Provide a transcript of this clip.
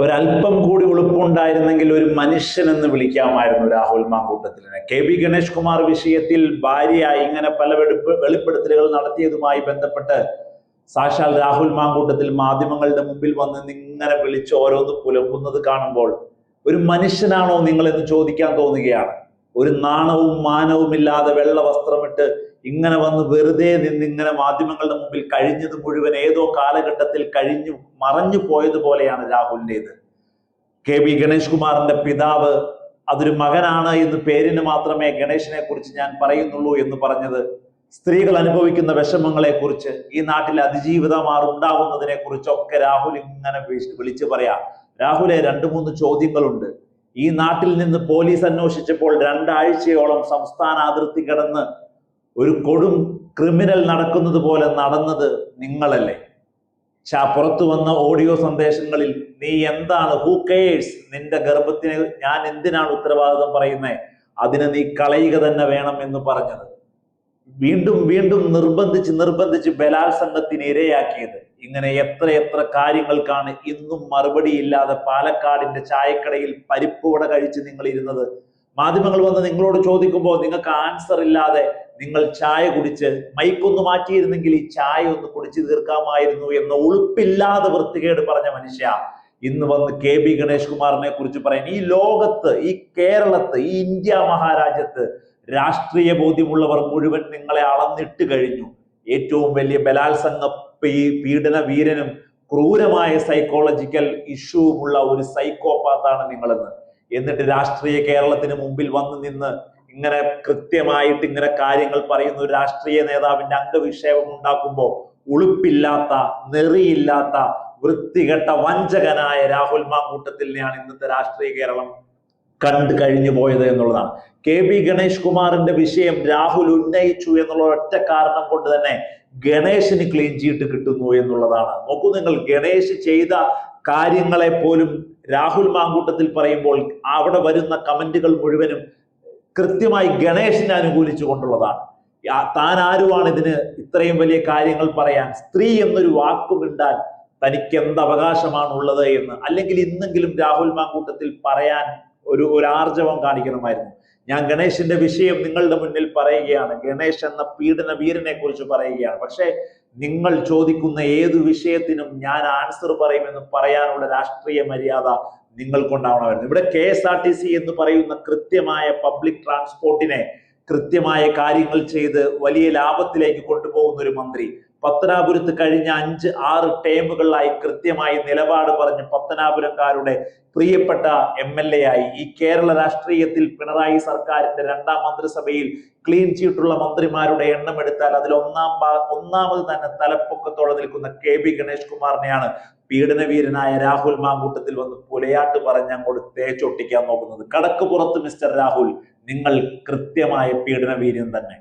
ഒരല്പം കൂടി ഉളുപ്പുണ്ടായിരുന്നെങ്കിൽ ഒരു മനുഷ്യനെന്ന് വിളിക്കാമായിരുന്നു രാഹുൽ മാങ്കൂട്ടത്തിലിനെ. കെ ഗണേഷ് കുമാർ വിഷയത്തിൽ ഭാര്യ ഇങ്ങനെ പല വെളിപ്പെടുത്തലുകൾ നടത്തിയതുമായി ബന്ധപ്പെട്ട് സാക്ഷാൽ രാഹുൽ മാങ്കൂട്ടത്തിൽ മാധ്യമങ്ങളുടെ മുമ്പിൽ വന്ന് ഇങ്ങനെ വിളിച്ച് ഓരോന്ന് പുലമ്പുന്നത് കാണുമ്പോൾ ഒരു മനുഷ്യനാണോ നിങ്ങളെന്ന് ചോദിക്കാൻ തോന്നുകയാണ്. ഒരു നാണവും മാനവും ഇല്ലാതെ വെള്ള വസ്ത്രമിട്ട് ഇങ്ങനെ വന്ന് വെറുതെ നിന്നിങ്ങനെ മാധ്യമങ്ങളുടെ മുമ്പിൽ കഴിഞ്ഞത് മുഴുവൻ ഏതോ കാലഘട്ടത്തിൽ മറഞ്ഞു പോയതുപോലെയാണ് രാഹുലിൻ്റെത്. ഗണേഷ് കുമാറിന്റെ പിതാവ് അതൊരു മകനാണ് എന്ന് പേരിന് മാത്രമേ ഗണേഷിനെ കുറിച്ച് ഞാൻ പറയുന്നുള്ളൂ എന്ന് പറഞ്ഞത് സ്ത്രീകൾ അനുഭവിക്കുന്ന വിഷമങ്ങളെ കുറിച്ച്, ഈ നാട്ടിൽ അതിജീവിതമാറുണ്ടാകുന്നതിനെ കുറിച്ചൊക്കെ രാഹുൽ ഇങ്ങനെ വിളിച്ചു പറയാ. രാഹുലെ 2-3 ചോദ്യങ്ങളുണ്ട്. ഈ നാട്ടിൽ നിന്ന് പോലീസ് അന്വേഷിച്ചപ്പോൾ 2 ആഴ്ചയോളം സംസ്ഥാന അതിർത്തി കടന്ന് ഒരു കൊടും ക്രിമിനൽ നടക്കുന്നത് പോലെ നടന്നത് നിങ്ങളല്ലേ? പുറത്തു വന്ന ഓഡിയോ സന്ദേശങ്ങളിൽ നീ എന്താണ്, ഹൂ കെയേഴ്സ്, നിന്റെ ഗർഭത്തിന് ഞാൻ എന്തിനാണ് ഉത്തരവാദിത്വം പറയുന്നത്, അതിനെ നീ കളയുക തന്നെ വേണം എന്ന് പറഞ്ഞത്, വീണ്ടും വീണ്ടും നിർബന്ധിച്ച് ബലാത്സംഗത്തിന് ഇരയാക്കിയത്, ഇങ്ങനെ എത്ര കാര്യങ്ങൾക്കാണ് ഇന്നും മറുപടിയില്ലാതെ പാലക്കാടിന്റെ ചായക്കടയിൽ പരിപ്പുവട കഴിച്ച് നിങ്ങൾ ഇരുന്നത്. മാധ്യമങ്ങൾ വന്ന് നിങ്ങളോട് ചോദിക്കുമ്പോൾ നിങ്ങൾക്ക് ആൻസർ ഇല്ലാതെ നിങ്ങൾ ചായ കുടിച്ച് മൈക്കൊന്ന് മാറ്റിയിരുന്നെങ്കിൽ ഈ ചായ ഒന്ന് കുടിച്ചു തീർക്കാമായിരുന്നു എന്ന ഉളുപ്പില്ലാതെ വൃത്തികേട് പറഞ്ഞ മനുഷ്യ ഇന്ന് വന്ന് ഗണേഷ് കുമാറിനെ കുറിച്ച് പറയാൻ. ഈ ലോകത്ത്, ഈ കേരളത്ത്, ഈ ഇന്ത്യ മഹാരാജ്യത്ത് രാഷ്ട്രീയ ബോധ്യമുള്ളവർ മുഴുവൻ നിങ്ങളെ അളന്നിട്ട് കഴിഞ്ഞു. ഏറ്റവും വലിയ ബലാത്സംഗ പീഡന വീരനും ക്രൂരമായ സൈക്കോളജിക്കൽ ഇഷ്യൂവുമുള്ള ഒരു സൈക്കോപാത്താണ് നിങ്ങളെന്ന്. എന്നിട്ട് രാഷ്ട്രീയ കേരളത്തിന് മുമ്പിൽ വന്ന് നിന്ന് ഇങ്ങനെ കൃത്യമായിട്ട് ഇങ്ങനെ കാര്യങ്ങൾ പറയുന്ന ഒരു രാഷ്ട്രീയ നേതാവിന്റെ അംഗവിക്ഷേപം ഉണ്ടാക്കുമ്പോൾ ഉളുപ്പില്ലാത്ത, നെറിയില്ലാത്ത, വൃത്തികെട്ട വഞ്ചകനായ രാഹുൽ മാങ്കൂട്ടത്തിനെയാണ് ഇന്നത്തെ രാഷ്ട്രീയ കേരളം കണ്ടു കഴിഞ്ഞു പോയത് എന്നുള്ളതാണ്. ഗണേഷ് കുമാറിന്റെ വിഷയം രാഹുൽ ഉന്നയിച്ചു എന്നുള്ള ഒറ്റ കാരണം കൊണ്ട് തന്നെ ഗണേഷിന് ക്ലീൻ ചീട്ട് കിട്ടുന്നു എന്നുള്ളതാണ്. നോക്കൂ നിങ്ങൾ, ഗണേഷ് ചെയ്ത കാര്യങ്ങളെ പോലും രാഹുൽ മാങ്കൂട്ടത്തിൽ പറയുമ്പോൾ അവിടെ വരുന്ന കമന്റുകൾ മുഴുവനും കൃത്യമായി ഗണേഷിനെ അനുകൂലിച്ചു കൊണ്ടുള്ളതാണ്. താൻ ആരുമാണ് ഇതിന് ഇത്രയും വലിയ കാര്യങ്ങൾ പറയാൻ? സ്ത്രീ എന്നൊരു വാക്കുമിണ്ടാൻ തനിക്ക് എന്ത് അവകാശമാണുള്ളത് എന്ന് അല്ലെങ്കിൽ ഇന്നെങ്കിലും രാഹുൽ മാങ്കൂട്ടത്തിൽ പറയാൻ ഒരു ആർജവം കാണിക്കണമായിരുന്നു. ഞാൻ ഗണേഷിന്റെ വിഷയം നിങ്ങളുടെ മുന്നിൽ പറയുകയാണ്, ഗണേഷ് എന്ന പീഡന വീരനെ കുറിച്ച് പറയുകയാണ്. പക്ഷെ നിങ്ങൾ ചോദിക്കുന്ന ഏതു വിഷയത്തിനും ഞാൻ ആൻസർ പറയുമെന്ന് പറയാനുള്ള രാഷ്ട്രീയ മര്യാദ നിങ്ങൾക്കുണ്ടാവണമായിരുന്നു. ഇവിടെ KSRTC എന്ന് പറയുന്ന കൃത്യമായ പബ്ലിക് ട്രാൻസ്പോർട്ടിനെ കൃത്യമായ കാര്യങ്ങൾ ചെയ്ത് വലിയ ലാഭത്തിലേക്ക് കൊണ്ടുപോകുന്ന ഒരു മന്ത്രി, പത്തനാപുരത്ത് കഴിഞ്ഞ 5-6 ടേമുകളിലായി കൃത്യമായി നിലപാട് പറഞ്ഞ് പത്തനാപുരംകാരുടെ പ്രിയപ്പെട്ട MLA ആയി. ഈ കേരള രാഷ്ട്രീയത്തിൽ പിണറായി സർക്കാരിന്റെ 2ാം മന്ത്രിസഭയിൽ ക്ലീൻ ചീട്ടുള്ള മന്ത്രിമാരുടെ എണ്ണം എടുത്താൽ അതിൽ ഒന്നാമത് തന്നെ തലപ്പൊക്കത്തോടെ നിൽക്കുന്ന ഗണേഷ് കുമാറിനെയാണ് പീഡനവീരനായ രാഹുൽ മാങ്കൂട്ടത്തിൽ വന്ന് പുലയാട്ട് പറഞ്ഞ് അങ്ങോട്ട് തേച്ചൊട്ടിക്കാൻ നോക്കുന്നത്. കടക്ക് പുറത്ത് മിസ്റ്റർ രാഹുൽ, നിങ്ങൾ കൃത്യമായ പീഡനവീര്യൻ തന്നെ.